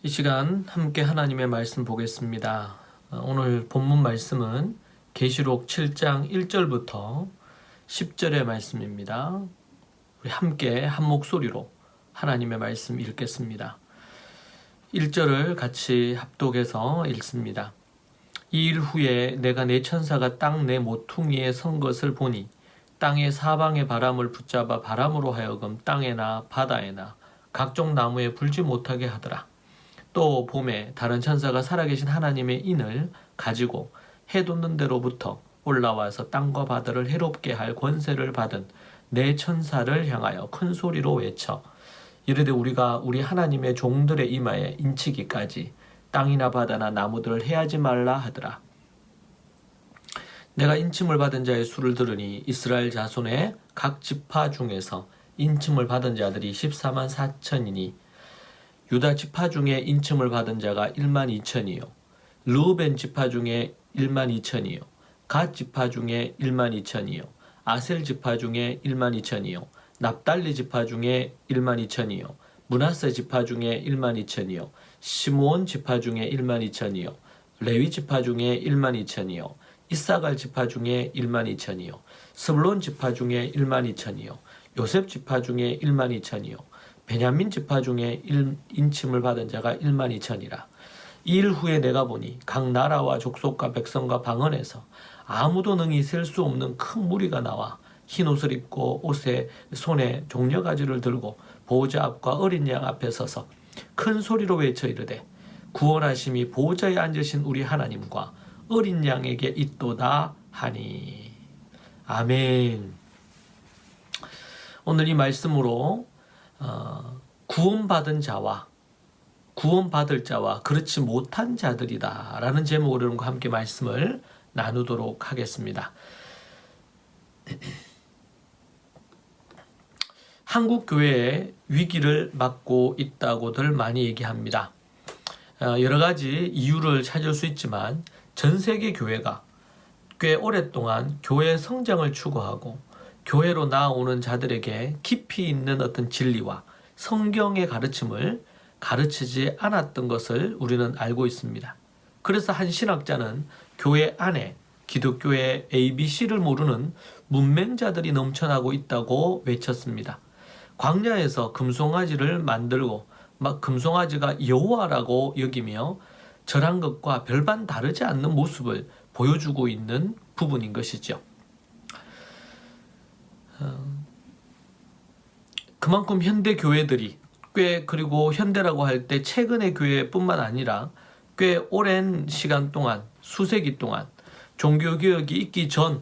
이 시간 함께 하나님의 말씀 보겠습니다. 오늘 본문 말씀은 계시록 7장 1절부터 10절의 말씀입니다. 우리 함께 한 목소리로 하나님의 말씀 읽겠습니다. 1절을 같이 합독해서 읽습니다. 이 일 후에 내가 내 천사가 땅 내 모퉁이에 선 것을 보니 땅의 사방의 바람을 붙잡아 바람으로 하여금 땅에나 바다에나 각종 나무에 불지 못하게 하더라. 또 봄에 다른 천사가 살아계신 하나님의 인을 가지고 해 돋는 데로부터 올라와서 땅과 바다를 해롭게 할 권세를 받은 내 천사를 향하여 큰 소리로 외쳐 이르되 우리가 우리 하나님의 종들의 이마에 인치기까지 땅이나 바다나 나무들을 해하지 말라 하더라. 내가 인침을 받은 자의 수를 들으니 이스라엘 자손의 각 지파 중에서 인침을 받은 자들이 14만 4천이니 유다 지파 중에 인침을 받은 자가 1만 2천이요 르우벤 지파 중에 1만 2천이요 갓 지파 중에 1만 2천이요 아셀 지파 중에 1만 2천이요 납달리 지파 중에 1만 2천이요 므낫세 지파 중에 1만 2천이요 시므온 지파 중에 1만 2천이요 레위 지파 중에 1만 2천이요 이사갈 지파 중에 1만 2천이요 스불론 지파 중에 1만 2천이요 요셉 지파 중에 1만 2천이요 베냐민 지파 중에 인침을 받은 자가 1만 2천이라. 이 일 후에 내가 보니 각 나라와 족속과 백성과 방언에서 아무도 능히 셀 수 없는 큰 무리가 나와 흰 옷을 입고 옷에 손에 종려가지를 들고 보호자 앞과 어린 양 앞에 서서 큰 소리로 외쳐 이르되 구원하심이 보호자에 앉으신 우리 하나님과 어린 양에게 있도다 하니. 아멘. 오늘 이 말씀으로 구원받은 자와 구원받을 자와 그렇지 못한 자들이다 라는 제목으로 여러분과 함께 말씀을 나누도록 하겠습니다. 한국 교회의 위기를 맞고 있다고들 많이 얘기합니다. 여러 가지 이유를 찾을 수 있지만 전 세계 교회가 꽤 오랫동안 교회 성장을 추구하고 교회로 나아오는 자들에게 깊이 있는 어떤 진리와 성경의 가르침을 가르치지 않았던 것을 우리는 알고 있습니다. 그래서 한 신학자는 교회 안에 기독교의 ABC를 모르는 문맹자들이 넘쳐나고 있다고 외쳤습니다. 광야에서 금송아지를 만들고 금송아지가 여호와라고 여기며 절한 것과 별반 다르지 않는 모습을 보여주고 있는 부분인 것이죠. 그만큼 현대 교회들이 그리고 현대라고 할 때 최근의 교회뿐만 아니라 꽤 오랜 시간 동안 수세기 동안 종교개혁이 있기 전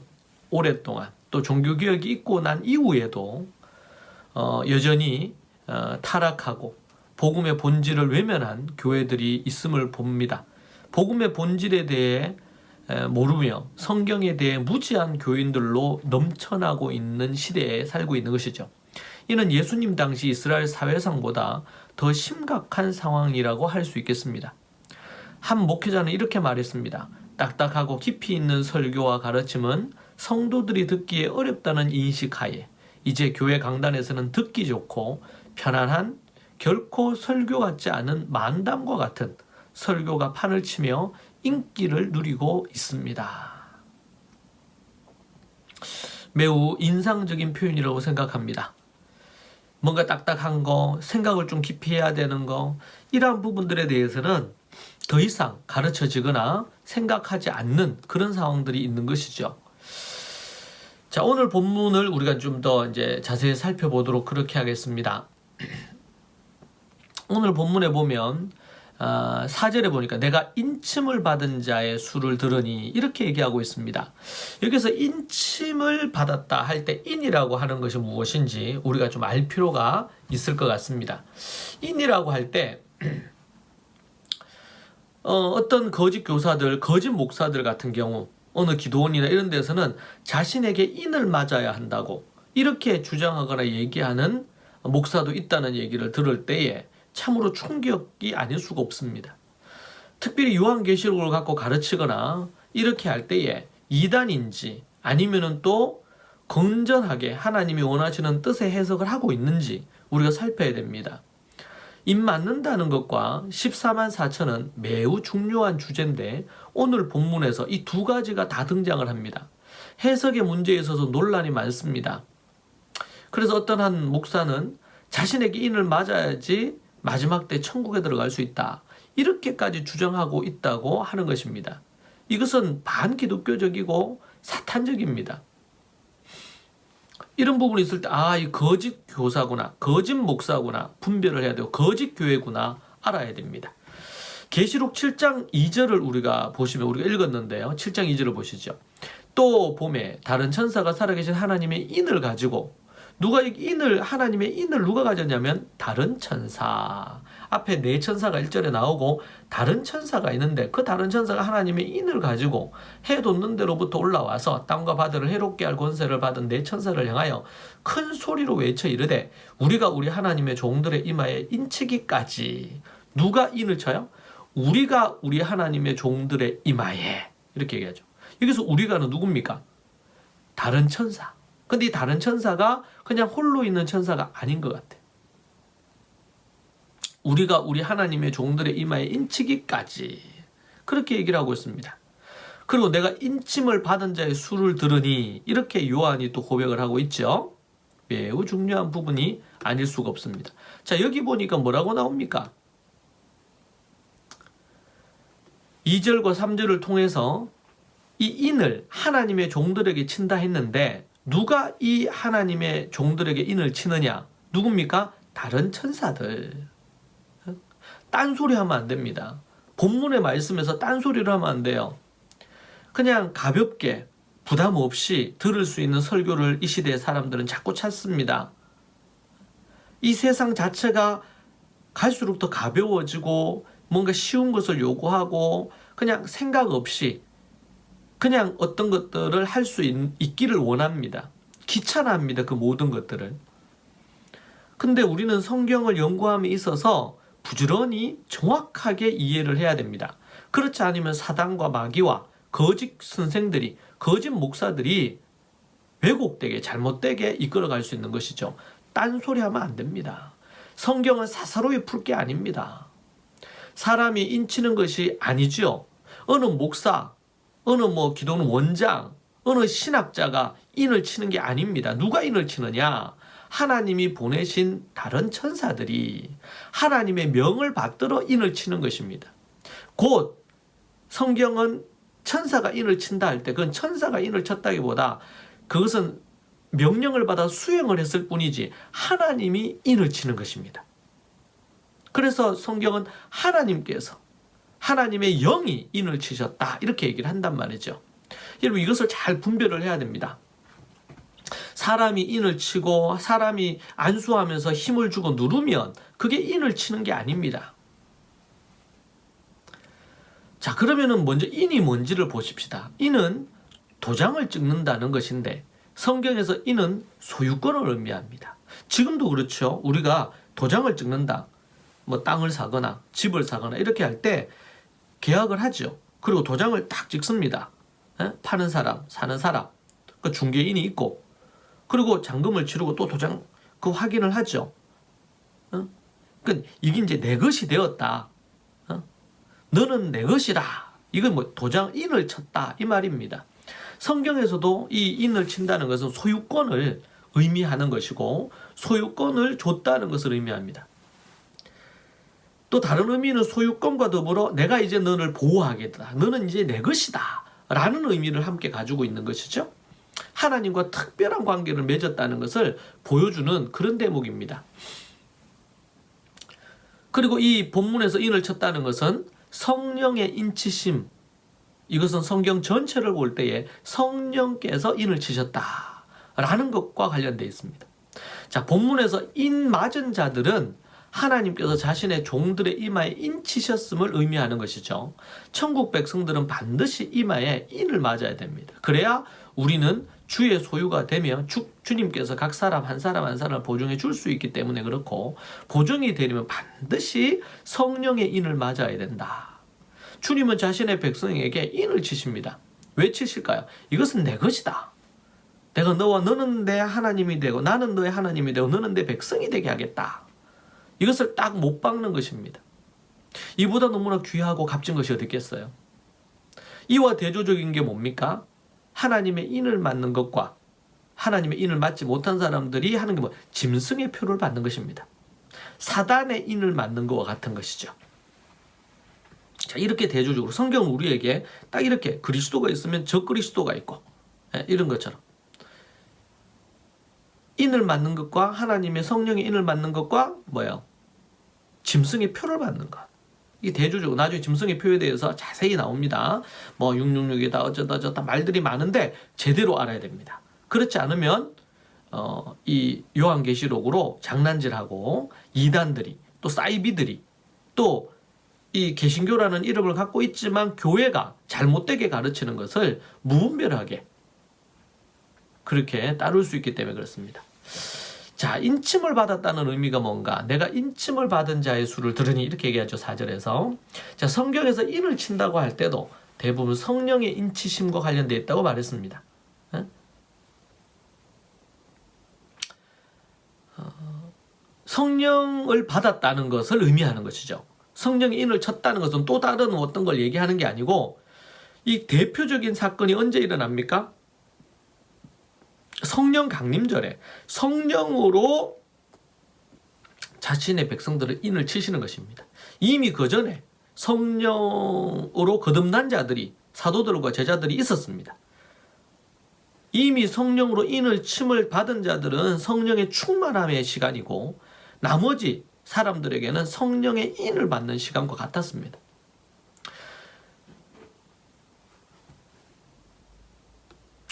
오랫동안 또 종교개혁이 있고 난 이후에도 여전히 타락하고 복음의 본질을 외면한 교회들이 있음을 봅니다. 복음의 본질에 대해 모르며 성경에 대해 무지한 교인들로 넘쳐나고 있는 시대에 살고 있는 것이죠. 이는 예수님 당시 이스라엘 사회상보다 더 심각한 상황이라고 할 수 있겠습니다. 한 목회자는 이렇게 말했습니다. 딱딱하고 깊이 있는 설교와 가르침은 성도들이 듣기에 어렵다는 인식하에 이제 교회 강단에서는 듣기 좋고 편안한 결코 설교 같지 않은 만담과 같은 설교가 판을 치며 인기를 누리고 있습니다. 매우 인상적인 표현이라고 생각합니다. 뭔가 딱딱한 거, 생각을 좀 깊이 해야 되는 거, 이러한 부분들에 대해서는 더 이상 가르쳐지거나 생각하지 않는 그런 상황들이 있는 것이죠. 자, 오늘 본문을 우리가 좀 더 이제 자세히 살펴보도록 그렇게 하겠습니다. 오늘 본문에 보면 4절에 보니까 내가 인침을 받은 자의 수를 들으니 이렇게 얘기하고 있습니다. 여기서 인침을 받았다 할 때 인이라고 하는 것이 무엇인지 우리가 좀 알 필요가 있을 것 같습니다. 인이라고 할 때 어떤 거짓 교사들, 거짓 목사들 같은 경우 어느 기도원이나 이런 데서는 자신에게 인을 맞아야 한다고 이렇게 주장하거나 얘기하는 목사도 있다는 얘기를 들을 때에 참으로 충격이 아닐 수가 없습니다. 특별히 요한계시록을 갖고 가르치거나 이렇게 할 때에 이단인지 아니면은 또 건전하게 하나님이 원하시는 뜻의 해석을 하고 있는지 우리가 살펴야 됩니다. 인 맞는다는 것과 14만 4천은 매우 중요한 주제인데 오늘 본문에서 이 두 가지가 다 등장을 합니다. 해석의 문제에 있어서 논란이 많습니다. 그래서 어떤 한 목사는 자신에게 인을 맞아야지 마지막 때 천국에 들어갈 수 있다, 이렇게까지 주장하고 있다고 하는 것입니다. 이것은 반기독교적이고 사탄적입니다. 이런 부분이 있을 때 이 거짓 교사구나, 거짓 목사구나 분별을 해야 되고 거짓 교회구나 알아야 됩니다. 계시록 7장 2절을 우리가 보시면, 우리가 읽었는데요. 7장 2절을 보시죠. 또 봄에 다른 천사가 살아계신 하나님의 인을 가지고, 누가 하나님의 인을 누가 가졌냐면 다른 천사. 앞에 네 천사가 1절에 나오고 다른 천사가 있는데 그 다른 천사가 하나님의 인을 가지고 해 돋는 데로부터 올라와서 땅과 바다를 해롭게 할 권세를 받은 네 천사를 향하여 큰 소리로 외쳐 이르되 우리가 우리 하나님의 종들의 이마에 인치기까지. 누가 인을 쳐요? 우리가 우리 하나님의 종들의 이마에, 이렇게 얘기하죠. 여기서 우리가는 누굽니까? 다른 천사. 근데 이 다른 천사가 그냥 홀로 있는 천사가 아닌 것 같아. 우리가 우리 하나님의 종들의 이마에 인치기까지, 그렇게 얘기를 하고 있습니다. 그리고 내가 인침을 받은 자의 수를 들으니, 이렇게 요한이 또 고백을 하고 있죠. 매우 중요한 부분이 아닐 수가 없습니다. 자, 여기 보니까 뭐라고 나옵니까? 2절과 3절을 통해서 이 인을 하나님의 종들에게 친다 했는데 누가 이 하나님의 종들에게 인을 치느냐? 누굽니까? 다른 천사들. 딴소리 하면 안 됩니다. 본문의 말씀에서 딴소리를 하면 안 돼요. 그냥 가볍게 부담 없이 들을 수 있는 설교를 이 시대의 사람들은 자꾸 찾습니다. 이 세상 자체가 갈수록 더 가벼워지고 뭔가 쉬운 것을 요구하고 그냥 생각 없이 그냥 어떤 것들을 할 수 있기를 원합니다. 귀찮아합니다. 그 모든 것들을. 근데 우리는 성경을 연구함에 있어서 부지런히 정확하게 이해를 해야 됩니다. 그렇지 않으면 사단과 마귀와 거짓 선생들이, 거짓 목사들이 왜곡되게 잘못되게 이끌어갈 수 있는 것이죠. 딴소리 하면 안 됩니다. 성경은 사사로이 풀 게 아닙니다. 사람이 인치는 것이 아니죠. 어느 목사, 어느 기도는 원장, 어느 신학자가 인을 치는 게 아닙니다. 누가 인을 치느냐? 하나님이 보내신 다른 천사들이 하나님의 명을 받들어 인을 치는 것입니다. 곧 성경은 천사가 인을 친다 할 때 그건 천사가 인을 쳤다기보다 그것은 명령을 받아 수행을 했을 뿐이지 하나님이 인을 치는 것입니다. 그래서 성경은 하나님께서, 하나님의 영이 인을 치셨다, 이렇게 얘기를 한단 말이죠. 여러분, 이것을 잘 분별을 해야 됩니다. 사람이 인을 치고 사람이 안수하면서 힘을 주고 누르면 그게 인을 치는 게 아닙니다. 자, 그러면은 먼저 인이 뭔지를 보십시다. 인은 도장을 찍는다는 것인데 성경에서 인은 소유권을 의미합니다. 지금도 그렇죠. 우리가 도장을 찍는다, 땅을 사거나 집을 사거나 이렇게 할 때 계약을 하죠. 그리고 도장을 딱 찍습니다. 파는 사람, 사는 사람, 그 중개인이 있고, 그리고 잔금을 치르고 또 도장 그 확인을 하죠. 그러니까 이게 이제 내 것이 되었다. 너는 내 것이라. 이건 도장 인을 쳤다, 이 말입니다. 성경에서도 이 인을 친다는 것은 소유권을 의미하는 것이고 소유권을 줬다는 것을 의미합니다. 또 다른 의미는 소유권과 더불어 내가 이제 너를 보호하겠다, 너는 이제 내 것이다 라는 의미를 함께 가지고 있는 것이죠. 하나님과 특별한 관계를 맺었다는 것을 보여주는 그런 대목입니다. 그리고 이 본문에서 인을 쳤다는 것은 성령의 인치심, 이것은 성경 전체를 볼 때에 성령께서 인을 치셨다라는 것과 관련되어 있습니다. 자, 본문에서 인 맞은 자들은 하나님께서 자신의 종들의 이마에 인치셨음을 의미하는 것이죠. 천국 백성들은 반드시 이마에 인을 맞아야 됩니다. 그래야 우리는 주의 소유가 되며 주님께서 각 사람 한 사람 한 사람을 보증해 줄 수 있기 때문에 그렇고, 보증이 되려면 반드시 성령의 인을 맞아야 된다. 주님은 자신의 백성에게 인을 치십니다. 왜 치실까요? 이것은 내 것이다. 내가 너는 내 하나님이 되고 나는 너의 하나님이 되고 너는 내 백성이 되게 하겠다. 이것을 딱 못 박는 것입니다. 이보다 너무나 귀하고 값진 것이 어디 있겠어요? 이와 대조적인 게 뭡니까? 하나님의 인을 맞는 것과 하나님의 인을 맞지 못한 사람들이 하는 게 짐승의 표를 받는 것입니다. 사단의 인을 맞는 것과 같은 것이죠. 자, 이렇게 대조적으로 성경은 우리에게 딱 이렇게 그리스도가 있으면 적 그리스도가 있고, 이런 것처럼 인을 맞는 것과 하나님의 성령의 인을 맞는 것과 뭐예요? 짐승의 표를 받는 것. 이게 대조적으로 나중에 짐승의 표에 대해서 자세히 나옵니다. 뭐 666이다 어쩌다 말들이 많은데 제대로 알아야 됩니다. 그렇지 않으면 이 요한계시록으로 장난질하고 이단들이 또 사이비들이 또 이 개신교라는 이름을 갖고 있지만 교회가 잘못되게 가르치는 것을 무분별하게 그렇게 따를 수 있기 때문에 그렇습니다. 자, 인침을 받았다는 의미가 뭔가? 내가 인침을 받은 자의 수를 들으니 이렇게 얘기하죠. 4절에서. 자, 성경에서 인을 친다고 할 때도 대부분 성령의 인치심과 관련되어 있다고 말했습니다. 성령을 받았다는 것을 의미하는 것이죠. 성령의 인을 쳤다는 것은 또 다른 어떤 걸 얘기하는 게 아니고 이 대표적인 사건이 언제 일어납니까? 성령 강림절에 성령으로 자신의 백성들을 인을 치시는 것입니다. 이미 그 전에 성령으로 거듭난 자들이 사도들과 제자들이 있었습니다. 이미 성령으로 인을 침을 받은 자들은 성령의 충만함의 시간이고 나머지 사람들에게는 성령의 인을 받는 시간과 같았습니다.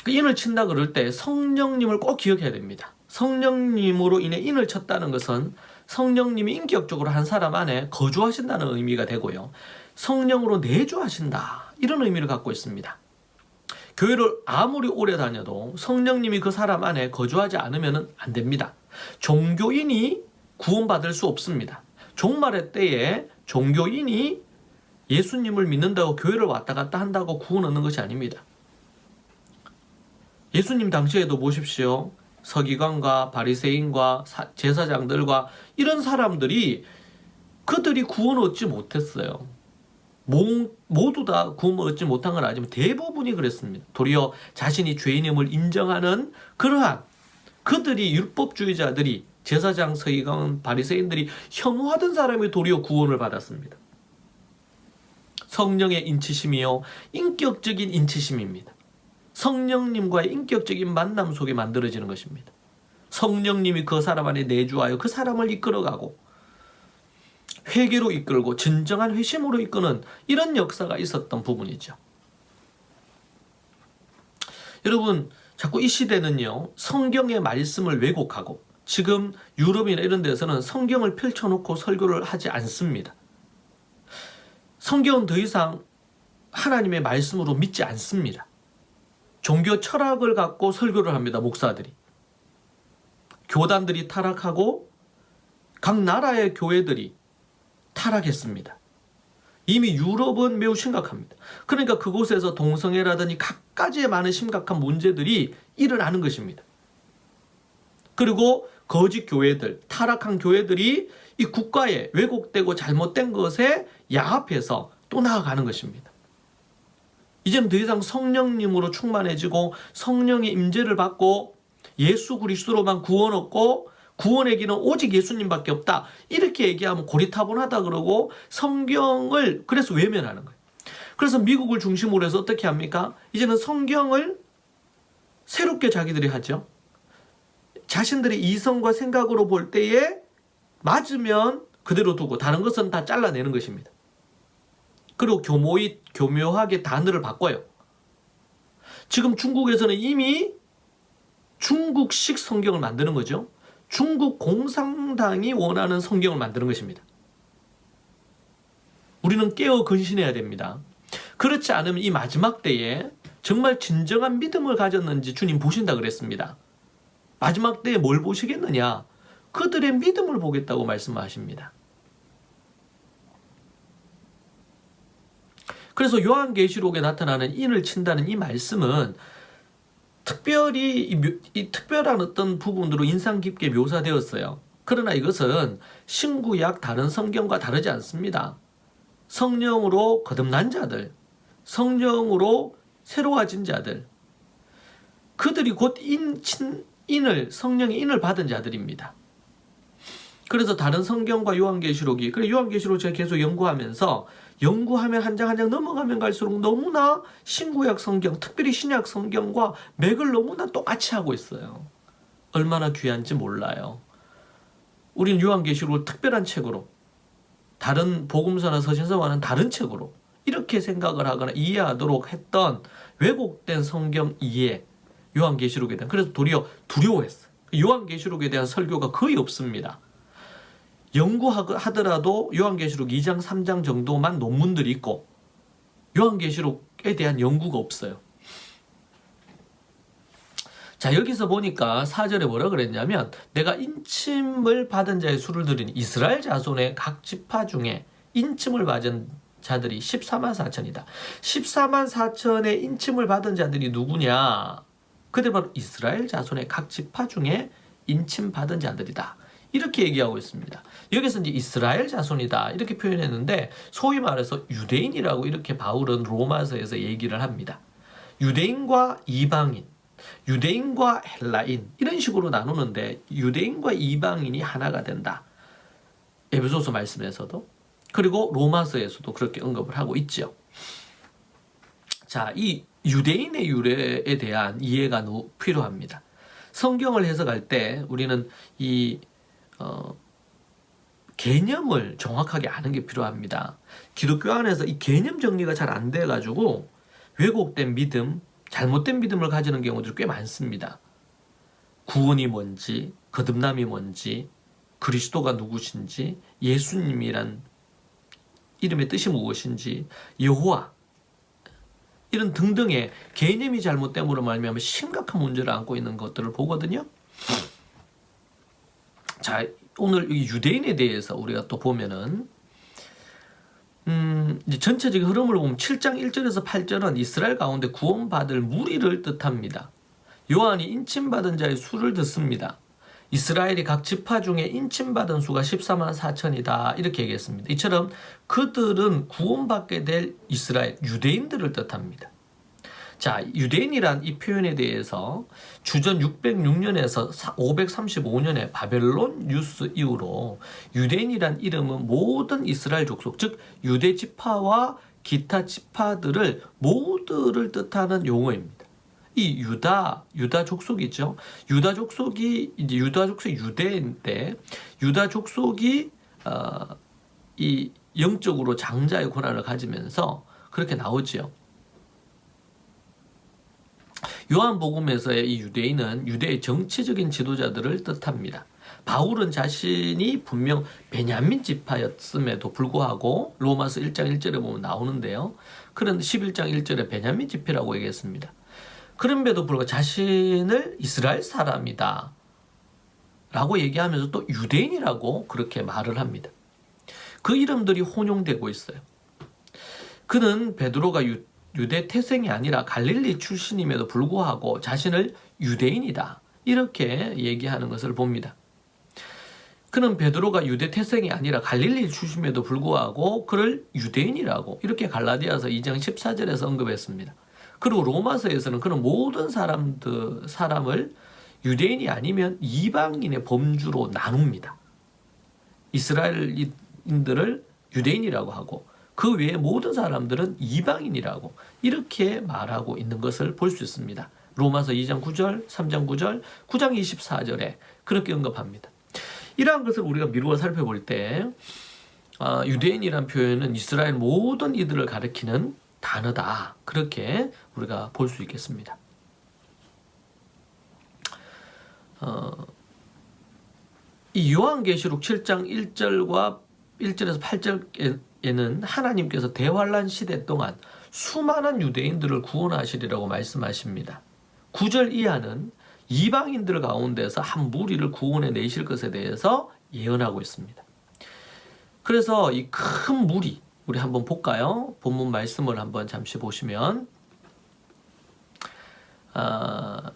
그 인을 친다 그럴 때 성령님을 꼭 기억해야 됩니다. 성령님으로 인해 인을 쳤다는 것은 성령님이 인격적으로 한 사람 안에 거주하신다는 의미가 되고요. 성령으로 내주하신다. 이런 의미를 갖고 있습니다. 교회를 아무리 오래 다녀도 성령님이 그 사람 안에 거주하지 않으면 안 됩니다. 종교인이 구원받을 수 없습니다. 종말의 때에 종교인이 예수님을 믿는다고 교회를 왔다 갔다 한다고 구원 얻는 것이 아닙니다. 예수님 당시에도 보십시오. 서기관과 바리새인과 제사장들과 이런 사람들이 그들이 구원 얻지 못했어요. 모두 다 구원 얻지 못한 건 아니지만 대부분이 그랬습니다. 도리어 자신이 죄인임을 인정하는 그러한 그들이 율법주의자들이 제사장, 서기관, 바리새인들이 혐오하던 사람이 도리어 구원을 받았습니다. 성령의 인치심이요 인격적인 인치심입니다. 성령님과의 인격적인 만남 속에 만들어지는 것입니다. 성령님이 그 사람 안에 내주하여 그 사람을 이끌어가고 회개로 이끌고 진정한 회심으로 이끄는 이런 역사가 있었던 부분이죠. 여러분, 자꾸 이 시대는요 성경의 말씀을 왜곡하고 지금 유럽이나 이런 데서는 성경을 펼쳐놓고 설교를 하지 않습니다. 성경은 더 이상 하나님의 말씀으로 믿지 않습니다. 종교 철학을 갖고 설교를 합니다. 목사들이. 교단들이 타락하고 각 나라의 교회들이 타락했습니다. 이미 유럽은 매우 심각합니다. 그러니까 그곳에서 동성애라든지 각가지의 많은 심각한 문제들이 일어나는 것입니다. 그리고 거짓 교회들, 타락한 교회들이 이 국가에 왜곡되고 잘못된 것에 야합해서 또 나아가는 것입니다. 이제는 더 이상 성령님으로 충만해지고 성령의 임재를 받고 예수 그리스도로만 구원 얻고 구원의 길은 오직 예수님밖에 없다. 이렇게 얘기하면 고리타분하다 그러고 성경을 그래서 외면하는 거예요. 그래서 미국을 중심으로 해서 어떻게 합니까? 이제는 성경을 새롭게 자기들이 하죠. 자신들의 이성과 생각으로 볼 때에 맞으면 그대로 두고 다른 것은 다 잘라내는 것입니다. 그리고 교묘하게 단어를 바꿔요. 지금 중국에서는 이미 중국식 성경을 만드는 거죠. 중국 공산당이 원하는 성경을 만드는 것입니다. 우리는 깨어 근신해야 됩니다. 그렇지 않으면 이 마지막 때에 정말 진정한 믿음을 가졌는지 주님 보신다 그랬습니다. 마지막 때에 뭘 보시겠느냐? 그들의 믿음을 보겠다고 말씀하십니다. 그래서 요한계시록에 나타나는 인을 친다는 이 말씀은 특별히 이 특별한 어떤 부분으로 인상 깊게 묘사되었어요. 그러나 이것은 신구약 다른 성경과 다르지 않습니다. 성령으로 거듭난 자들, 성령으로 새로워진 자들, 그들이 곧 성령의 인을 받은 자들입니다. 그래서 다른 성경과 요한계시록이, 그래 요한계시록 제가 계속 연구하면 한 장 한 장 넘어가면 갈수록 너무나 신구약 성경, 특별히 신약 성경과 맥을 너무나 똑같이 하고 있어요. 얼마나 귀한지 몰라요. 우리는 요한계시록을 특별한 책으로, 다른 복음서나 서신서와는 다른 책으로 이렇게 생각을 하거나 이해하도록 했던 왜곡된 성경 이해, 요한계시록에 대한, 그래서 도리어 두려워했어요. 요한계시록에 대한 설교가 거의 없습니다. 연구하더라도 요한계시록 2장 3장 정도만 논문들이 있고 요한계시록에 대한 연구가 없어요. 자, 여기서 보니까 4절에 뭐라 그랬냐면 내가 인침을 받은 자의 수를 들으니 이스라엘 자손의 각 지파 중에 인침을 받은 자들이 14만 4천이다. 14만 4천의 인침을 받은 자들이 누구냐? 그들 바로 이스라엘 자손의 각 지파 중에 인침 받은 자들이다. 이렇게 얘기하고 있습니다. 여기서 이제 이스라엘 자손이다 이렇게 표현했는데 소위 말해서 유대인이라고 이렇게 바울은 로마서에서 얘기를 합니다. 유대인과 이방인, 유대인과 헬라인 이런 식으로 나누는데 유대인과 이방인이 하나가 된다. 에베소서 말씀에서도 그리고 로마서에서도 그렇게 언급을 하고 있죠. 자, 이 유대인의 유래에 대한 이해가 필요합니다. 성경을 해석할 때 우리는 이 개념을 정확하게 아는 게 필요합니다. 기독교 안에서 이 개념 정리가 잘 안 돼가지고 왜곡된 믿음, 잘못된 믿음을 가지는 경우들이 꽤 많습니다. 구원이 뭔지, 거듭남이 뭔지, 그리스도가 누구신지, 예수님이란 이름의 뜻이 무엇인지, 여호와 이런 등등의 개념이 잘못됨으로 말미암아 심각한 문제를 안고 있는 것들을 보거든요. 자, 오늘 이 유대인에 대해서 우리가 또 보면은 이제 전체적인 흐름을 보면 7장 1절에서 8절은 이스라엘 가운데 구원받을 무리를 뜻합니다. 요한이 인침받은 자의 수를 듣습니다. 이스라엘이 각 지파 중에 인침받은 수가 14만 4천이다 이렇게 얘기했습니다. 이처럼 그들은 구원받게 될 이스라엘 유대인들을 뜻합니다. 자, 유대인이란 이 표현에 대해서 주전 606년에서 535년에 바벨론 유스 이후로 유대인이란 이름은 모든 이스라엘 족속, 즉 유대 지파와 기타 지파들을 모두를 뜻하는 용어입니다. 이 유다 족속이죠. 유다 족속이 유대인데 유다 족속이 이 영적으로 장자의 권한을 가지면서 그렇게 나오지요. 요한복음에서의 이 유대인은 유대의 정치적인 지도자들을 뜻합니다. 바울은 자신이 분명 베냐민 지파였음에도 불구하고 로마서 1장 1절에 보면 나오는데요. 그런데 11장 1절에 베냐민 지파라고 얘기했습니다. 그럼에도 불구하고 자신을 이스라엘 사람이다 라고 얘기하면서 또 유대인이라고 그렇게 말을 합니다. 그 이름들이 혼용되고 있어요. 그는 베드로가 유대 태생이 아니라 갈릴리 출신임에도 불구하고 자신을 유대인이다 이렇게 얘기하는 것을 봅니다. 그는 베드로가 유대 태생이 아니라 갈릴리 출신임에도 불구하고 그를 유대인이라고 이렇게 갈라디아서 2장 14절에서 언급했습니다. 그리고 로마서에서는 그는 모든 사람을 유대인이 아니면 이방인의 범주로 나눕니다. 이스라엘인들을 유대인이라고 하고 그 외에 모든 사람들은 이방인이라고 이렇게 말하고 있는 것을 볼 수 있습니다. 로마서 2장 9절, 3장 9절, 9장 24절에 그렇게 언급합니다. 이러한 것을 우리가 미루어 살펴볼 때 유대인이란 표현은 이스라엘 모든 이들을 가리키는 단어다. 그렇게 우리가 볼 수 있겠습니다. 이 요한계시록 7장 1절과 1절에서 8절에는 하나님께서 대환란 시대 동안 수많은 유대인들을 구원하시리라고 말씀하십니다. 9절 이하는 이방인들 가운데서 한 무리를 구원해 내실 것에 대해서 예언하고 있습니다. 그래서 이 큰 무리 우리 한번 볼까요? 본문 말씀을 한번 잠시 보시면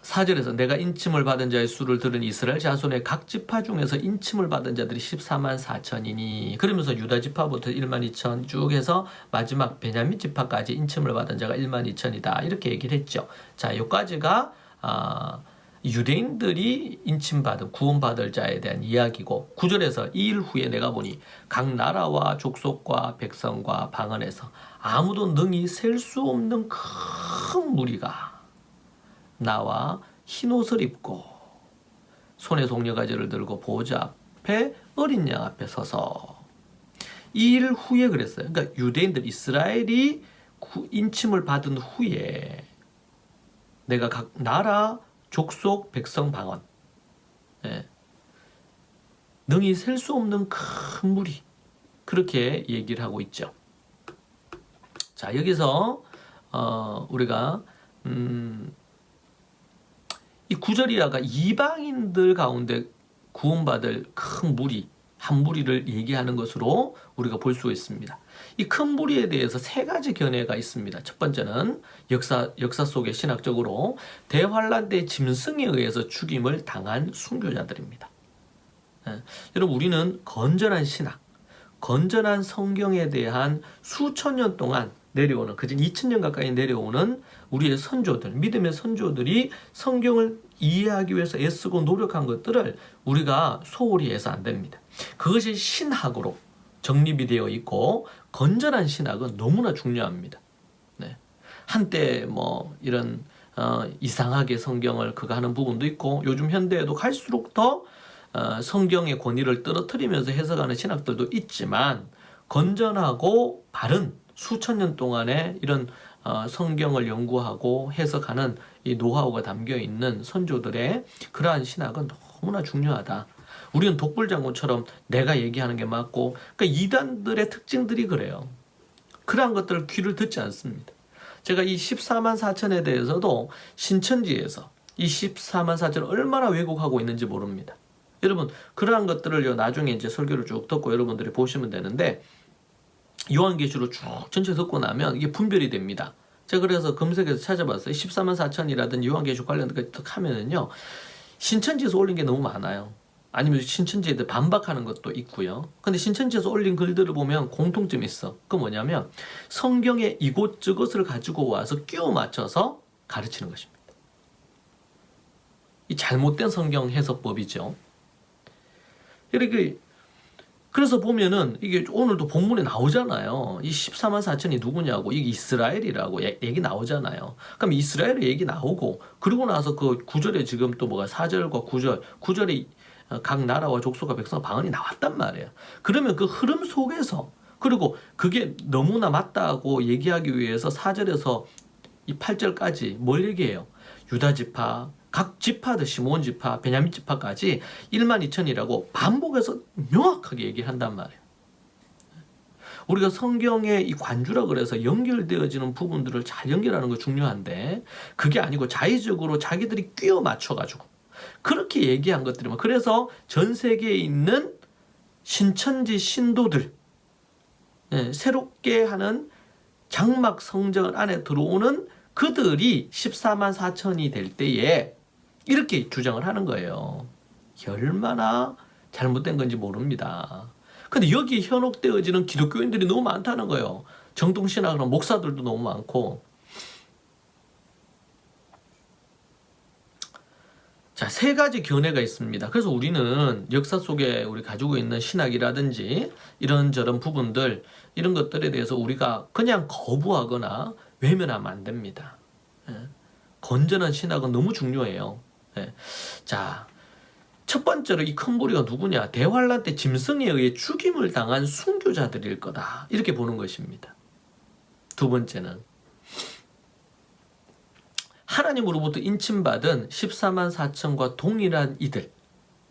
4절에서 내가 인침을 받은 자의 수를 들은 이스라엘 자손의 각 지파 중에서 인침을 받은 자들이 14만 4천이니 그러면서 유다 지파부터 1만 2천 쭉 해서 마지막 베냐민 지파까지 인침을 받은 자가 1만 2천이다 이렇게 얘기를 했죠. 자, 여기까지가 유대인들이 인침받은 구원받을 자에 대한 이야기고 9절에서 이 일 후에 내가 보니 각 나라와 족속과 백성과 방언에서 아무도 능히 셀 수 없는 큰 무리가 나와 흰옷을 입고 손에 동료가지를 들고 보호자 앞에 어린 양 앞에 서서 이 일 후에 그랬어요. 그러니까 유대인들 이스라엘이 인침을 받은 후에 내가 각 나라 족속 백성 방언 능히 셀 수 없는 큰 무리 그렇게 얘기를 하고 있죠. 자, 여기서 우리가 이 구절이야가 이방인들 가운데 구원받을 큰 무리 한 무리를 얘기하는 것으로 우리가 볼 수 있습니다. 이 큰 무리에 대해서 세 가지 견해가 있습니다. 첫 번째는 역사 속에 신학적으로 대환란 때 짐승에 의해서 죽임을 당한 순교자들입니다. 여러분 우리는 건전한 신학, 건전한 성경에 대한 수천 년 동안 내려오는 그진 2000년 가까이 내려오는 우리의 선조들, 믿음의 선조들이 성경을 이해하기 위해서 애쓰고 노력한 것들을 우리가 소홀히 해서 안 됩니다. 그것이 신학으로 정립이 되어 있고 건전한 신학은 너무나 중요합니다. 네. 한때 뭐 이런 이상하게 성경을 그거 하는 부분도 있고 요즘 현대에도 갈수록 더 성경의 권위를 떨어뜨리면서 해석하는 신학들도 있지만 건전하고 바른 수천 년 동안의 이런 성경을 연구하고 해석하는 이 노하우가 담겨 있는 선조들의 그러한 신학은 너무나 중요하다. 우리는 독불장군처럼 내가 얘기하는 게 맞고 그러니까 이단들의 특징들이 그래요. 그러한 것들을 귀를 듣지 않습니다. 제가 이 14만 4천에 대해서도 신천지에서 이 14만 4천을 얼마나 왜곡하고 있는지 모릅니다. 여러분 그러한 것들을 나중에 이제 설교를 쭉 듣고 여러분들이 보시면 되는데 요한계시로 쭉 전체 듣고 나면 이게 분별이 됩니다. 제가 그래서 검색해서 찾아봤어요. 14만 4천이라든지 요한계시 관련된 거 딱 하면은요. 신천지에서 올린 게 너무 많아요. 아니면 신천지에 대해 반박하는 것도 있고요. 근데 신천지에서 올린 글들을 보면 공통점이 있어. 그 뭐냐면 성경의 이곳저곳을 가지고 와서 끼워 맞춰서 가르치는 것입니다. 이 잘못된 성경 해석법이죠. 이렇게 그래서 보면은 이게 오늘도 본문에 나오잖아요. 이 14만 4천이 누구냐고 이게 이스라엘이라고 얘기 나오잖아요. 그럼 이스라엘의 얘기 나오고 그리고 나서 그 9절에 지금 또 뭐가 4절과 9절에 각 나라와 족속과 백성 방언이 나왔단 말이에요. 그러면 그 흐름 속에서 그리고 그게 너무나 맞다고 얘기하기 위해서 4절에서 이 8절까지 뭘 얘기해요? 유다 지파 각 지파들 시므온 지파, 베냐민 지파까지 1만 2천이라고 반복해서 명확하게 얘기를 한단 말이에요. 우리가 성경의 이 관주라 그래서 연결되어지는 부분들을 잘 연결하는 거 중요한데 그게 아니고 자의적으로 자기들이 끼워 맞춰가지고 그렇게 얘기한 것들이면 그래서 전 세계에 있는 신천지 신도들 새롭게 하는 장막 성전 안에 들어오는 그들이 14만 4천이 될 때에 이렇게 주장을 하는 거예요. 얼마나 잘못된 건지 모릅니다. 근데 여기에 현혹되어지는 기독교인들이 너무 많다는 거예요. 정통신학으로 목사들도 너무 많고. 자, 세 가지 견해가 있습니다. 그래서 우리는 역사 속에 우리 가지고 있는 신학이라든지 이런저런 부분들 이런 것들에 대해서 우리가 그냥 거부하거나 외면하면 안 됩니다. 건전한 신학은 너무 중요해요. 자, 첫 번째로 이 큰 무리가 누구냐? 대환란 때 짐승에 의해 죽임을 당한 순교자들일 거다. 이렇게 보는 것입니다. 두 번째는 하나님으로부터 인침받은 14만 4천과 동일한 이들.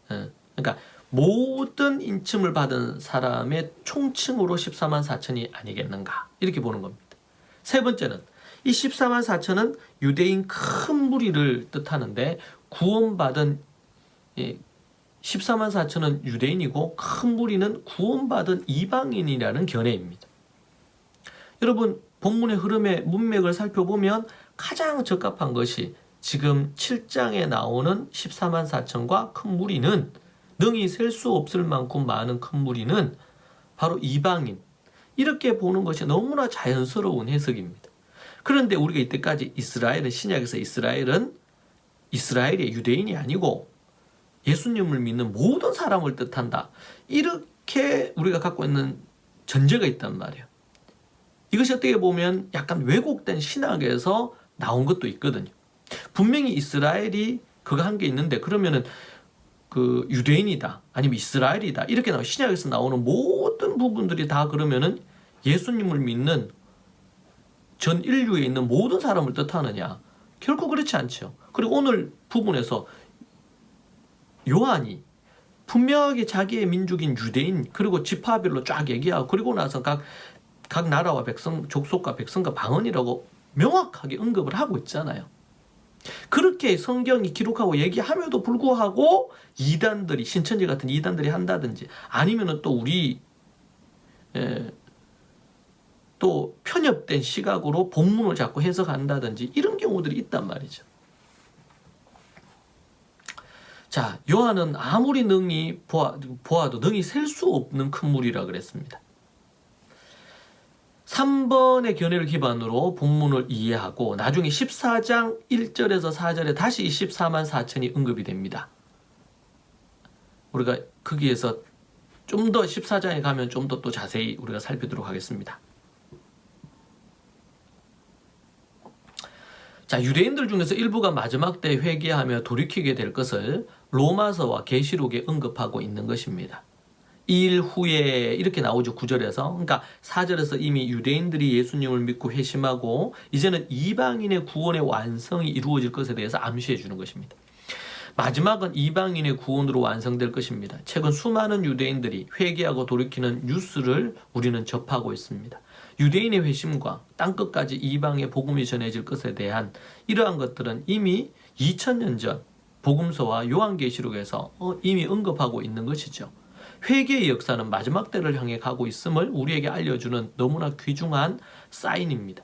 그러니까 모든 인침을 받은 사람의 총칭으로 14만 4천이 아니겠는가. 이렇게 보는 겁니다. 세 번째는 이 14만 4천은 유대인 큰 무리를 뜻하는데 구원받은 14만 4천은 유대인이고 큰 무리는 구원받은 이방인이라는 견해입니다. 여러분 본문의 흐름의 문맥을 살펴보면 가장 적합한 것이 지금 7장에 나오는 14만 4천과 큰 무리는 능히 셀 수 없을 만큼 많은 큰 무리는 바로 이방인, 이렇게 보는 것이 너무나 자연스러운 해석입니다. 그런데 우리가 이때까지 신약에서 이스라엘은 이스라엘의 유대인이 아니고 예수님을 믿는 모든 사람을 뜻한다, 이렇게 우리가 갖고 있는 전제가 있단 말이에요. 이것이 어떻게 보면 약간 왜곡된 신학에서 나온 것도 있거든요. 분명히 이스라엘이 그거 한 게 있는데, 그러면은 그 유대인이다 아니면 이스라엘이다 이렇게 신약에서 나오는 모든 부분들이 다 그러면은 예수님을 믿는 전 인류에 있는 모든 사람을 뜻하느냐? 결코 그렇지 않죠. 그리고 오늘 부분에서 요한이 분명하게 자기의 민족인 유대인 그리고 지파별로 쫙 얘기하고, 그리고 나서 각 나라와 백성, 족속과 백성과 방언이라고 명확하게 언급을 하고 있잖아요. 그렇게 성경이 기록하고 얘기함에도 불구하고 이단들이, 신천지 같은 이단들이 한다든지, 아니면은 또 우리 또 편협된 시각으로 본문을 자꾸 해석한다든지 이런 경우들이 있단 말이죠. 자, 요한은 아무리 능히 보아도 능히 셀 수 없는 큰 무리라 그랬습니다. 3번의 견해를 기반으로 본문을 이해하고 나중에 14장 1절에서 4절에 다시 14만 4천이 언급이 됩니다. 우리가 거기에서 좀 더 14장에 가면 좀 더 또 자세히 우리가 살펴보도록 하겠습니다. 자, 유대인들 중에서 일부가 마지막 때 회개하며 돌이키게 될 것을 로마서와 계시록에 언급하고 있는 것입니다. 2일 후에 이렇게 나오죠. 9절에서. 그러니까 4절에서 이미 유대인들이 예수님을 믿고 회심하고 이제는 이방인의 구원의 완성이 이루어질 것에 대해서 암시해 주는 것입니다. 마지막은 이방인의 구원으로 완성될 것입니다. 최근 수많은 유대인들이 회개하고 돌이키는 뉴스를 우리는 접하고 있습니다. 유대인의 회심과 땅끝까지 이방의 복음이 전해질 것에 대한 이러한 것들은 이미 2000년 전 복음서와 요한계시록에서 이미 언급하고 있는 것이죠. 회개의 역사는 마지막 때를 향해 가고 있음을 우리에게 알려주는 너무나 귀중한 사인입니다.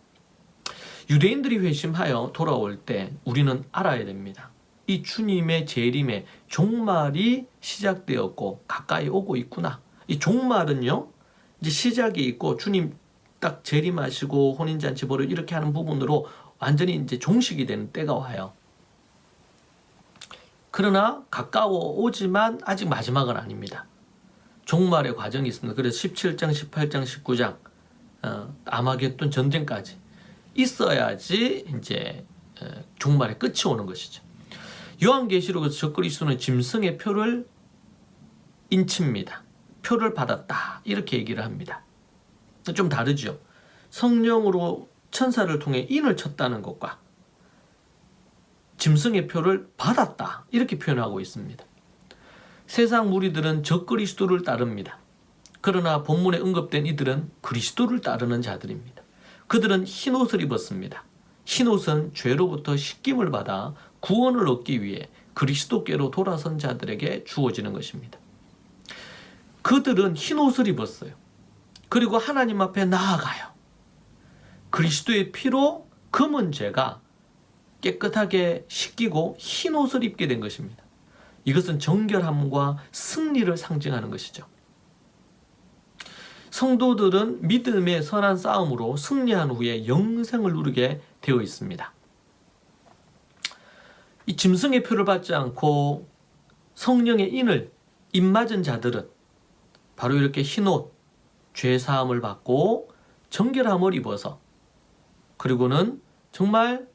유대인들이 회심하여 돌아올 때 우리는 알아야 됩니다. 이 주님의 재림의 종말이 시작되었고 가까이 오고 있구나. 이 종말은요, 이제 시작이 있고 주님 딱 재림하시고 혼인잔치 벌을 이렇게 하는 부분으로 완전히 이제 종식이 되는 때가 와요. 그러나 가까워 오지만 아직 마지막은 아닙니다. 종말의 과정이 있습니다. 그래서 17장, 18장, 19장 아마겟돈 전쟁까지 있어야지 이제 종말의 끝이 오는 것이죠. 요한계시록에서 적그리스도는 짐승의 표를 인칩니다. 표를 받았다 이렇게 얘기를 합니다. 좀 다르죠. 성령으로 천사를 통해 인을 쳤다는 것과 짐승의 표를 받았다 이렇게 표현하고 있습니다. 세상 무리들은 적그리스도를 따릅니다. 그러나 본문에 언급된 이들은 그리스도를 따르는 자들입니다. 그들은 흰옷을 입었습니다. 흰옷은 죄로부터 씻김을 받아 구원을 얻기 위해 그리스도께로 돌아선 자들에게 주어지는 것입니다. 그들은 흰옷을 입었어요. 그리고 하나님 앞에 나아가요. 그리스도의 피로 검은 죄가 깨끗하게 씻기고 흰옷을 입게 된 것입니다. 이것은 정결함과 승리를 상징하는 것이죠. 성도들은 믿음의 선한 싸움으로 승리한 후에 영생을 누리게 되어 있습니다. 이 짐승의 표를 받지 않고 성령의 인을 입맞은 자들은 바로 이렇게 흰옷, 죄사함을 받고 정결함을 입어서 그리고는 정말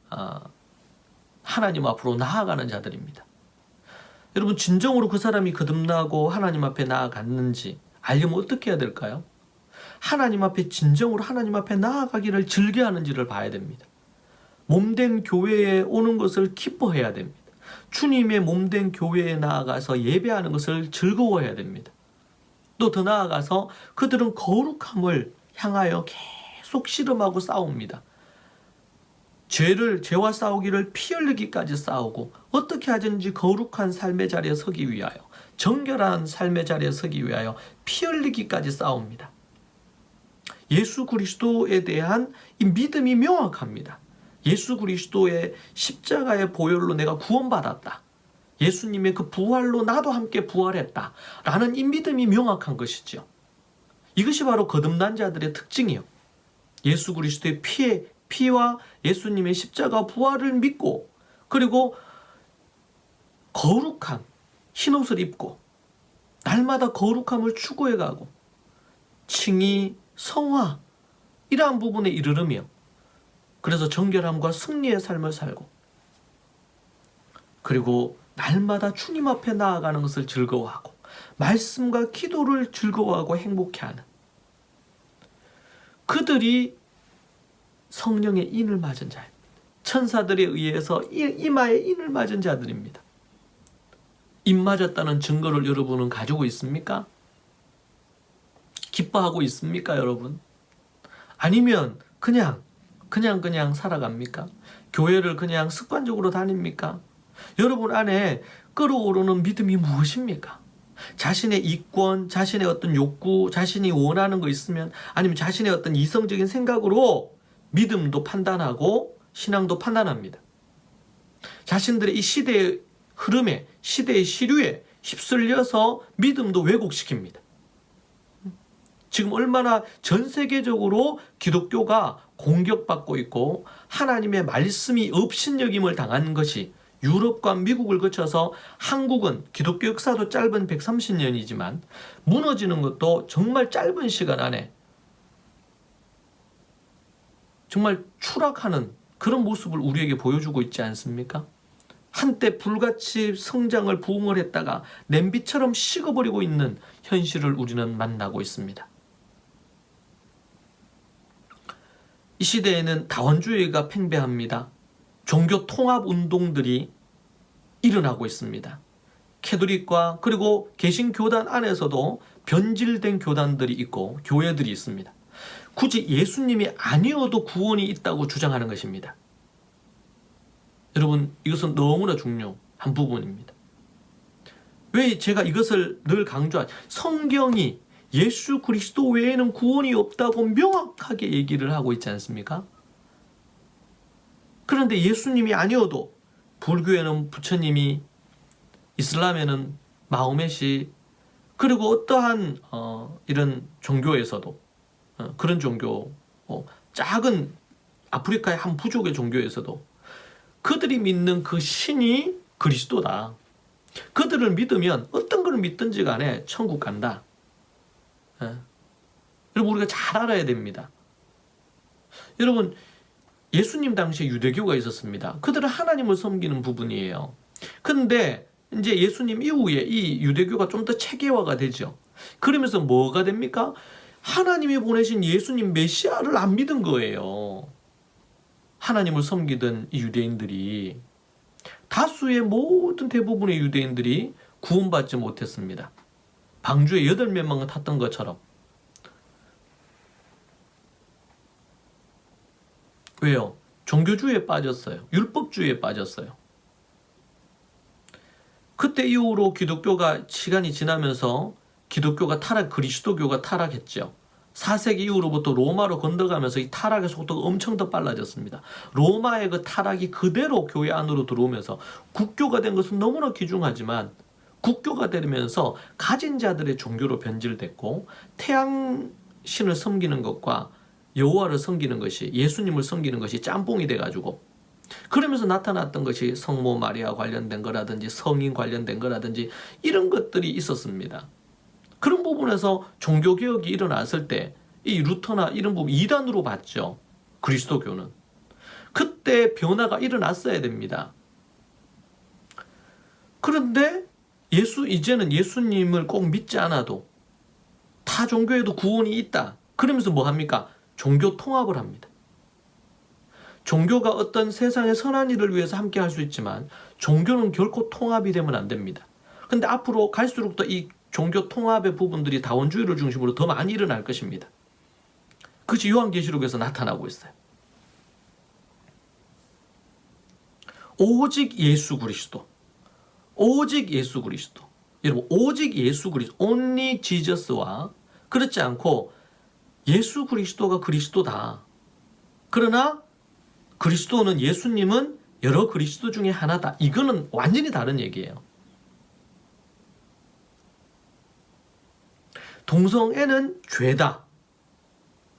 하나님 앞으로 나아가는 자들입니다. 여러분, 진정으로 그 사람이 거듭나고 하나님 앞에 나아갔는지 알려면 어떻게 해야 될까요? 하나님 앞에 진정으로 하나님 앞에 나아가기를 즐겨하는지를 봐야 됩니다. 몸된 교회에 오는 것을 기뻐해야 됩니다. 주님의 몸된 교회에 나아가서 예배하는 것을 즐거워해야 됩니다. 또 더 나아가서 그들은 거룩함을 향하여 계속 씨름하고 싸웁니다. 죄와 싸우기를 피 흘리기까지 싸우고 어떻게 하든지 거룩한 삶의 자리에 서기 위하여, 정결한 삶의 자리에 서기 위하여 피 흘리기까지 싸웁니다. 예수 그리스도에 대한 이 믿음이 명확합니다. 예수 그리스도의 십자가의 보혈로 내가 구원받았다. 예수님의 그 부활로 나도 함께 부활했다. 라는 이 믿음이 명확한 것이죠. 이것이 바로 거듭난 자들의 특징이요. 예수 그리스도의 피와 예수님의 십자가 부활을 믿고, 그리고 거룩한 흰옷을 입고 날마다 거룩함을 추구해가고 칭의, 성화 이러한 부분에 이르르며, 그래서 정결함과 승리의 삶을 살고, 그리고 날마다 주님 앞에 나아가는 것을 즐거워하고 말씀과 기도를 즐거워하고 행복해하는 그들이 성령의 인을 맞은 자입니다. 천사들에 의해서 이마에 인을 맞은 자들입니다. 인 맞았다는 증거를 여러분은 가지고 있습니까? 기뻐하고 있습니까, 여러분? 아니면 그냥 살아갑니까? 교회를 그냥 습관적으로 다닙니까? 여러분 안에 끓어오르는 믿음이 무엇입니까? 자신의 이권, 자신의 어떤 욕구, 자신이 원하는 거 있으면, 아니면 자신의 어떤 이성적인 생각으로 믿음도 판단하고 신앙도 판단합니다. 자신들의 이 시대의 흐름에, 시대의 시류에 휩쓸려서 믿음도 왜곡시킵니다. 지금 얼마나 전 세계적으로 기독교가 공격받고 있고 하나님의 말씀이 업신여김을 당한 것이, 유럽과 미국을 거쳐서 한국은 기독교 역사도 짧은 130년이지만 무너지는 것도 정말 짧은 시간 안에 정말 추락하는 그런 모습을 우리에게 보여주고 있지 않습니까? 한때 불같이 성장을 부흥을 했다가 냄비처럼 식어버리고 있는 현실을 우리는 만나고 있습니다. 이 시대에는 다원주의가 팽배합니다. 종교 통합 운동들이 일어나고 있습니다. 캐톨릭과 그리고 개신교단 안에서도 변질된 교단들이 있고 교회들이 있습니다. 굳이 예수님이 아니어도 구원이 있다고 주장하는 것입니다. 여러분, 이것은 너무나 중요한 부분입니다. 왜 제가 이것을 늘 강조하죠? 성경이 예수 그리스도 외에는 구원이 없다고 명확하게 얘기를 하고 있지 않습니까? 그런데 예수님이 아니어도 불교에는 부처님이, 이슬람에는 마호멧이, 그리고 어떠한 이런 종교에서도 그런 종교, 작은 아프리카의 한 부족의 종교에서도 그들이 믿는 그 신이 그리스도다. 그들을 믿으면 어떤 걸 믿든지 간에 천국 간다. 여러분, 우리가 잘 알아야 됩니다. 여러분, 예수님 당시에 유대교가 있었습니다. 그들은 하나님을 섬기는 부분이에요. 그런데 이제 예수님 이후에 이 유대교가 좀 더 체계화가 되죠. 그러면서 뭐가 됩니까? 하나님이 보내신 예수님 메시아를 안 믿은 거예요. 하나님을 섬기던 이 유대인들이, 다수의 모든 대부분의 유대인들이 구원받지 못했습니다. 방주에 8명만 탔던 것처럼. 왜요? 종교주의에 빠졌어요. 율법주의에 빠졌어요. 그때 이후로 기독교가 시간이 지나면서 기독교가 그리스도교가 타락했죠. 4세기 이후로부터 로마로 건너가면서 이 타락의 속도가 엄청 더 빨라졌습니다. 로마의 그 타락이 그대로 교회 안으로 들어오면서 국교가 된 것은 너무나 귀중하지만, 국교가 되면서 가진 자들의 종교로 변질됐고, 태양신을 섬기는 것과 여호와를 섬기는 것이, 예수님을 섬기는 것이 짬뽕이 돼가지고, 그러면서 나타났던 것이 성모 마리아 관련된 거라든지 성인 관련된 거라든지 이런 것들이 있었습니다. 그런 부분에서 종교개혁이 일어났을 때 이 루터나 이런 부분 이단으로 봤죠. 그리스도교는. 그때 변화가 일어났어야 됩니다. 그런데 이제는 예수님을 꼭 믿지 않아도 타 종교에도 구원이 있다. 그러면서 뭐 합니까? 종교 통합을 합니다. 종교가 어떤 세상의 선한 일을 위해서 함께 할 수 있지만 종교는 결코 통합이 되면 안 됩니다. 근데 앞으로 갈수록 더 이 종교 통합의 부분들이 다원주의를 중심으로 더 많이 일어날 것입니다. 그것이 요한계시록에서 나타나고 있어요. 오직 예수 그리스도. 오직 예수 그리스도. 여러분, 오직 예수 그리스도. only Jesus와 그렇지 않고 예수 그리스도가 그리스도다. 그러나 그리스도는 예수님은 여러 그리스도 중에 하나다. 이거는 완전히 다른 얘기예요. 동성애는 죄다.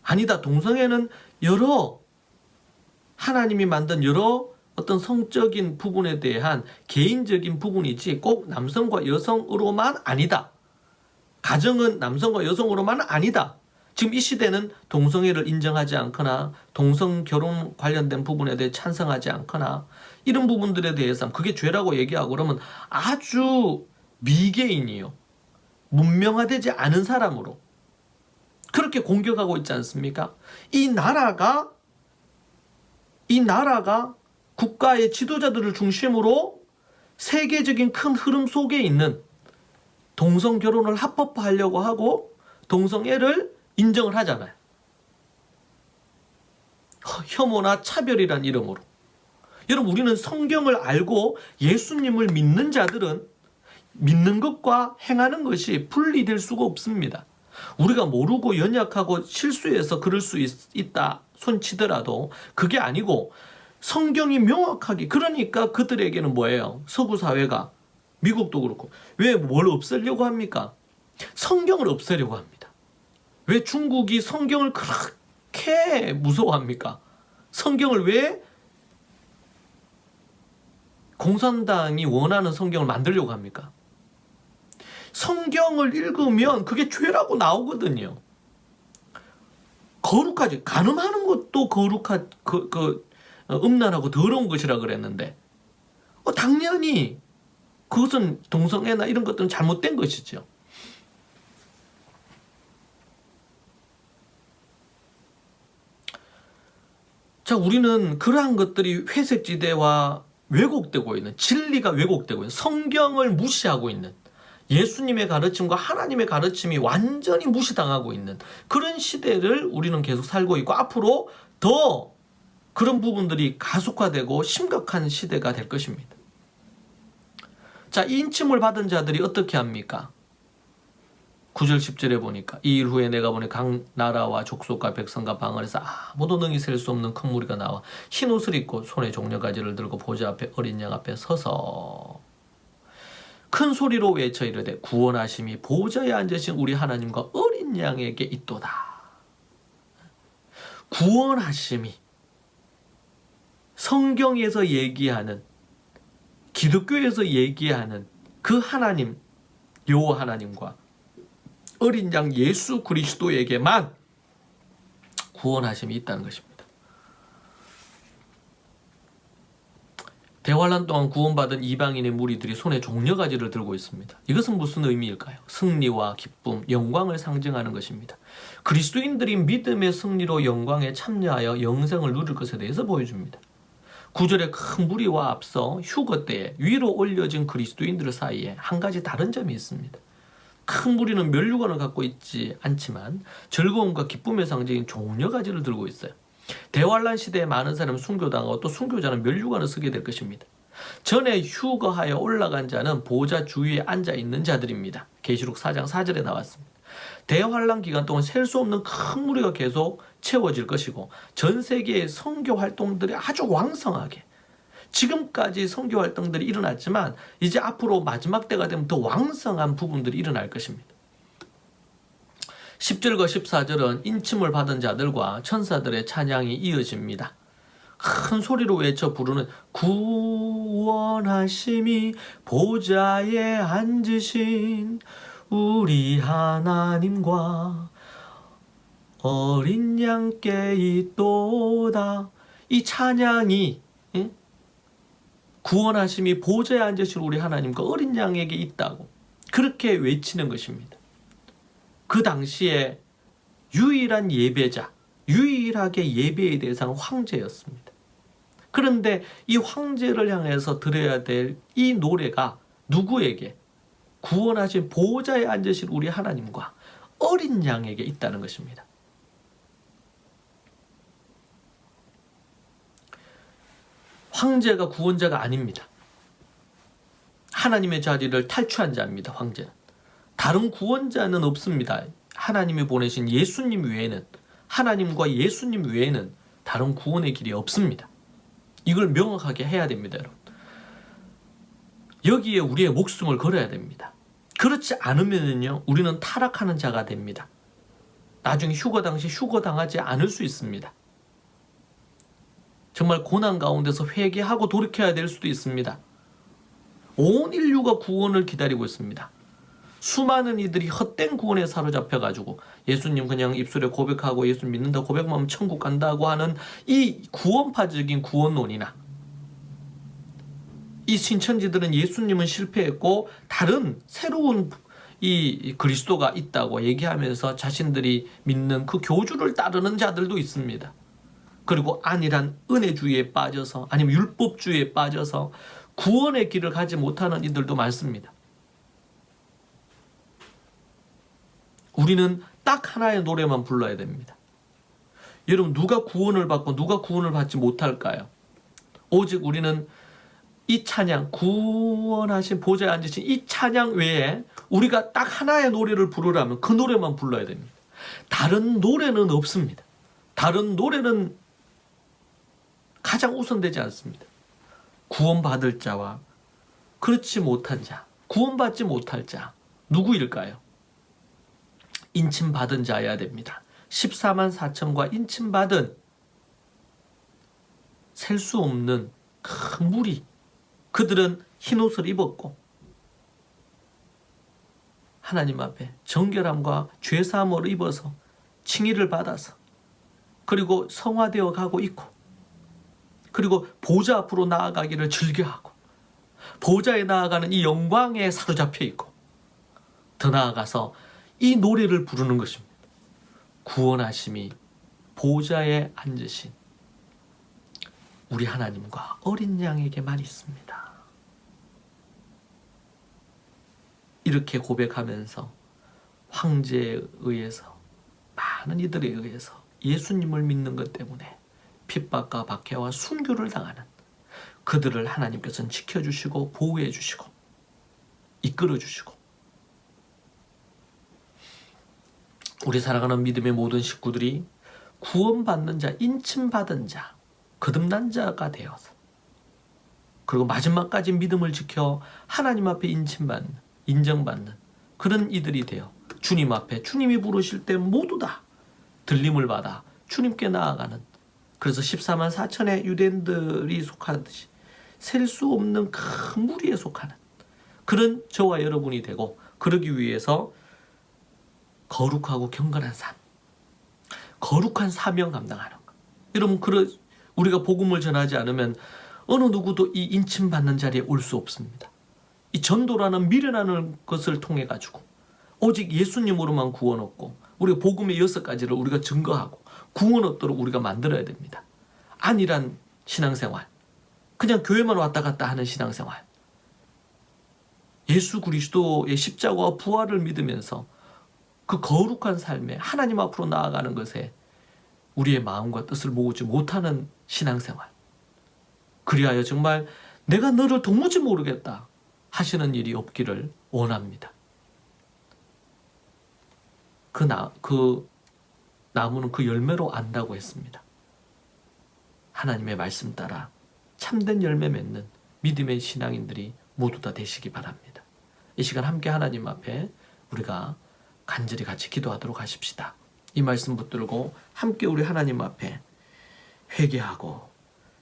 아니다. 동성애는 여러 하나님이 만든 여러 어떤 성적인 부분에 대한 개인적인 부분이지 꼭 남성과 여성으로만 아니다. 가정은 남성과 여성으로만 아니다. 지금 이 시대는 동성애를 인정하지 않거나 동성 결혼 관련된 부분에 대해 찬성하지 않거나 이런 부분들에 대해서 그게 죄라고 얘기하고 그러면 아주 미개인이요. 문명화되지 않은 사람으로 그렇게 공격하고 있지 않습니까? 이 나라가 국가의 지도자들을 중심으로 세계적인 큰 흐름 속에 있는 동성 결혼을 합법화하려고 하고 동성애를 인정을 하잖아요. 혐오나 차별이란 이름으로. 여러분, 우리는 성경을 알고 예수님을 믿는 자들은 믿는 것과 행하는 것이 분리될 수가 없습니다. 우리가 모르고 연약하고 실수해서 그럴 수 있다 손치더라도 그게 아니고 성경이 명확하게, 그러니까 그들에게는 뭐예요? 서구 사회가, 미국도 그렇고 왜 뭘 없애려고 합니까? 성경을 없애려고 합니다. 왜 중국이 성경을 그렇게 무서워합니까? 성경을 왜 공산당이 원하는 성경을 만들려고 합니까? 성경을 읽으면 그게 죄라고 나오거든요. 거룩하지. 간음하는 것도 음란하고 더러운 것이라 그랬는데 당연히 그것은 동성애나 이런 것들은 잘못된 것이죠. 자, 우리는 그러한 것들이 회색지대와 왜곡되고 있는, 진리가 왜곡되고 있는, 성경을 무시하고 있는, 예수님의 가르침과 하나님의 가르침이 완전히 무시당하고 있는 그런 시대를 우리는 계속 살고 있고 앞으로 더 그런 부분들이 가속화되고 심각한 시대가 될 것입니다. 자, 이 인침을 받은 자들이 어떻게 합니까? 9절 10절에 보니까 이 일 후에 내가 보니 각 나라와 족속과 백성과 방언에서 아무도 능히 셀 수 없는 큰 무리가 나와 흰 옷을 입고 손에 종려가지를 들고 보좌 앞에 어린 양 앞에 서서 큰 소리로 외쳐 이르되 구원하심이 보좌에 앉으신 우리 하나님과 어린 양에게 있도다. 구원하심이 성경에서 얘기하는, 기독교에서 얘기하는 그 하나님, 여호와 하나님과 어린 양 예수 그리스도에게만 구원하심이 있다는 것입니다. 대환란 동안 구원받은 이방인의 무리들이 손에 종려가지를 들고 있습니다. 이것은 무슨 의미일까요? 승리와 기쁨, 영광을 상징하는 것입니다. 그리스도인들이 믿음의 승리로 영광에 참여하여 영생을 누릴 것에 대해서 보여줍니다. 9절의 큰 무리와 앞서 휴거 때에 위로 올려진 그리스도인들 사이에 한 가지 다른 점이 있습니다. 큰 무리는 면류관을 갖고 있지 않지만 즐거움과 기쁨의 상징인 종려가지를 들고 있어요. 대환란 시대에 많은 사람은 순교당하고 또 순교자는 면류관을 쓰게 될 것입니다. 전에 휴거하여 올라간 자는 보좌 주위에 앉아 있는 자들입니다. 계시록 4장 4절에 나왔습니다. 대환란 기간 동안 셀 수 없는 큰 무리가 계속 채워질 것이고 전 세계의 선교 활동들이 아주 왕성하게, 지금까지 선교 활동들이 일어났지만 이제 앞으로 마지막 때가 되면 더 왕성한 부분들이 일어날 것입니다. 10절과 14절은 인침을 받은 자들과 천사들의 찬양이 이어집니다. 큰 소리로 외쳐 부르는 구원하심이 보좌에 앉으신 우리 하나님과 어린 양께 있도다. 이 찬양이, 구원하심이 보좌에 앉으신 우리 하나님과 어린 양에게 있다고 그렇게 외치는 것입니다. 그 당시에 유일한 예배자, 유일하게 예배의 대상 황제였습니다. 그런데 이 황제를 향해서 드려야 될 이 노래가 누구에게? 구원하신 보좌에 앉으신 우리 하나님과 어린 양에게 있다는 것입니다. 황제가 구원자가 아닙니다. 하나님의 자리를 탈취한 자입니다. 황제는. 다른 구원자는 없습니다. 하나님이 보내신 예수님 외에는, 하나님과 예수님 외에는 다른 구원의 길이 없습니다. 이걸 명확하게 해야 됩니다, 여러분. 여기에 우리의 목숨을 걸어야 됩니다. 그렇지 않으면요, 우리는 타락하는 자가 됩니다. 나중에 휴거 당시 휴거당하지 않을 수 있습니다. 정말 고난 가운데서 회개하고 돌이켜야 될 수도 있습니다. 온 인류가 구원을 기다리고 있습니다. 수많은 이들이 헛된 구원에 사로잡혀가지고 예수님 그냥 입술에 고백하고 예수 믿는다 고백만 하면 천국 간다고 하는 이 구원파적인 구원론이나, 이 신천지들은 예수님은 실패했고 다른 새로운 이 그리스도가 있다고 얘기하면서 자신들이 믿는 그 교주를 따르는 자들도 있습니다. 그리고 안일한 은혜주의에 빠져서, 아니면 율법주의에 빠져서 구원의 길을 가지 못하는 이들도 많습니다. 우리는 딱 하나의 노래만 불러야 됩니다. 여러분, 누가 구원을 받고 누가 구원을 받지 못할까요? 오직 우리는 이 찬양, 구원하신 보좌에 앉으신 이 찬양 외에 우리가 딱 하나의 노래를 부르라면 그 노래만 불러야 됩니다. 다른 노래는 없습니다. 다른 노래는 가장 우선되지 않습니다. 구원받을 자와 그렇지 못한 자, 구원받지 못할 자, 누구일까요? 인침받은 자여야 됩니다. 14만 4천과 인침받은 셀 수 없는 큰 무리, 그들은 흰옷을 입었고 하나님 앞에 정결함과 죄사함을 입어서 칭의를 받아서, 그리고 성화되어 가고 있고, 그리고 보좌 앞으로 나아가기를 즐겨하고 보좌에 나아가는 이 영광에 사로잡혀 있고, 더 나아가서 이 노래를 부르는 것입니다. 구원하심이 보좌에 앉으신 우리 하나님과 어린 양에게만 있습니다. 이렇게 고백하면서 황제에 의해서, 많은 이들에 의해서 예수님을 믿는 것 때문에 핍박과 박해와 순교를 당하는 그들을 하나님께서는 지켜주시고 보호해 주시고 이끌어 주시고, 우리 살아가는 믿음의 모든 식구들이 구원받는 자, 인침받은 자, 거듭난 자가 되어서, 그리고 마지막까지 믿음을 지켜 하나님 앞에 인침받는, 인정받는 그런 이들이 되어 주님 앞에 주님이 부르실 때 모두 다 들림을 받아 주님께 나아가는, 그래서 14만 4천의 유대인들이 속하듯이 셀 수 없는 큰 무리에 속하는 그런 저와 여러분이 되고, 그러기 위해서 거룩하고 경건한 삶, 거룩한 사명 감당하는 것. 여러분, 우리가 복음을 전하지 않으면 어느 누구도 이 인침받는 자리에 올 수 없습니다. 이 전도라는 미련하는 것을 통해 가지고 오직 예수님으로만 구원 얻고, 우리가 복음의 6가지를 우리가 증거하고 구원 얻도록 우리가 만들어야 됩니다. 안일한 신앙생활, 그냥 교회만 왔다 갔다 하는 신앙생활, 예수 그리스도의 십자가와 부활을 믿으면서 그 거룩한 삶에 하나님 앞으로 나아가는 것에 우리의 마음과 뜻을 모으지 못하는 신앙생활, 그리하여 정말 내가 너를 도무지 모르겠다 하시는 일이 없기를 원합니다. 그 나무는 그 열매로 안다고 했습니다. 하나님의 말씀 따라 참된 열매 맺는 믿음의 신앙인들이 모두 다 되시기 바랍니다. 이 시간 함께 하나님 앞에 우리가 간절히 같이 기도하도록 하십시다. 이 말씀 붙들고 함께 우리 하나님 앞에 회개하고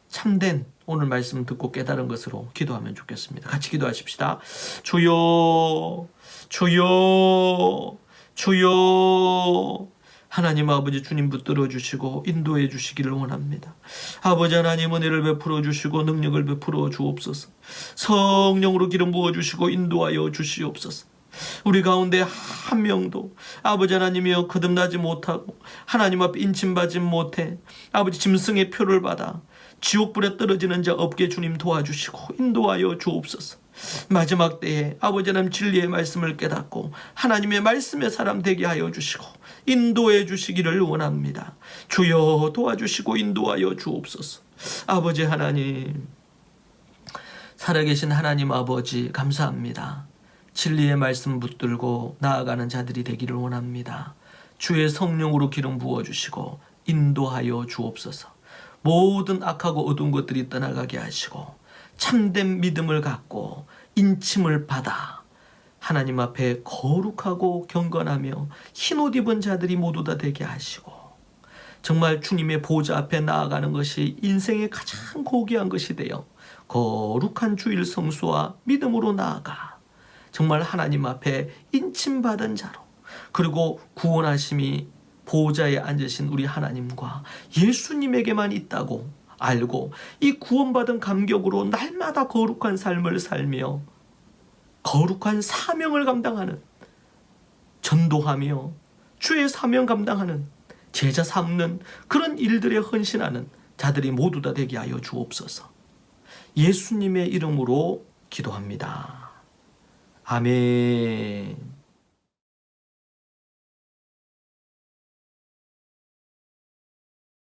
참된 오늘 말씀 듣고 깨달은 것으로 기도하면 좋겠습니다. 같이 기도하십시다. 주여, 주여, 주여. 하나님 아버지, 주님 붙들어 주시고 인도해 주시기를 원합니다. 아버지 하나님, 은혜를 베풀어 주시고 능력을 베풀어 주옵소서. 성령으로 기름 부어 주시고 인도하여 주시옵소서. 우리 가운데 한 명도 아버지 하나님이여 거듭나지 못하고 하나님 앞에 인침받지 못해 아버지 짐승의 표를 받아 지옥불에 떨어지는 자 없게 주님 도와주시고 인도하여 주옵소서. 마지막 때에 아버지 하나님 진리의 말씀을 깨닫고 하나님의 말씀의 사람 되게 하여 주시고 인도해 주시기를 원합니다. 주여 도와주시고 인도하여 주옵소서. 아버지 하나님, 살아계신 하나님 아버지 감사합니다. 진리의 말씀 붙들고 나아가는 자들이 되기를 원합니다. 주의 성령으로 기름 부어주시고 인도하여 주옵소서. 모든 악하고 어두운 것들이 떠나가게 하시고 참된 믿음을 갖고 인침을 받아 하나님 앞에 거룩하고 경건하며 흰옷 입은 자들이 모두 다 되게 하시고 정말 주님의 보좌 앞에 나아가는 것이 인생의 가장 고귀한 것이 되어 거룩한 주일 성수와 믿음으로 나아가 정말 하나님 앞에 인침받은 자로 그리고 구원하심이 보좌에 앉으신 우리 하나님과 예수님에게만 있다고 알고 이 구원받은 감격으로 날마다 거룩한 삶을 살며 거룩한 사명을 감당하는 전도하며 주의 사명 감당하는 제자 삼는 그런 일들에 헌신하는 자들이 모두 다 되게 하여 주옵소서. 예수님의 이름으로 기도합니다. 아멘.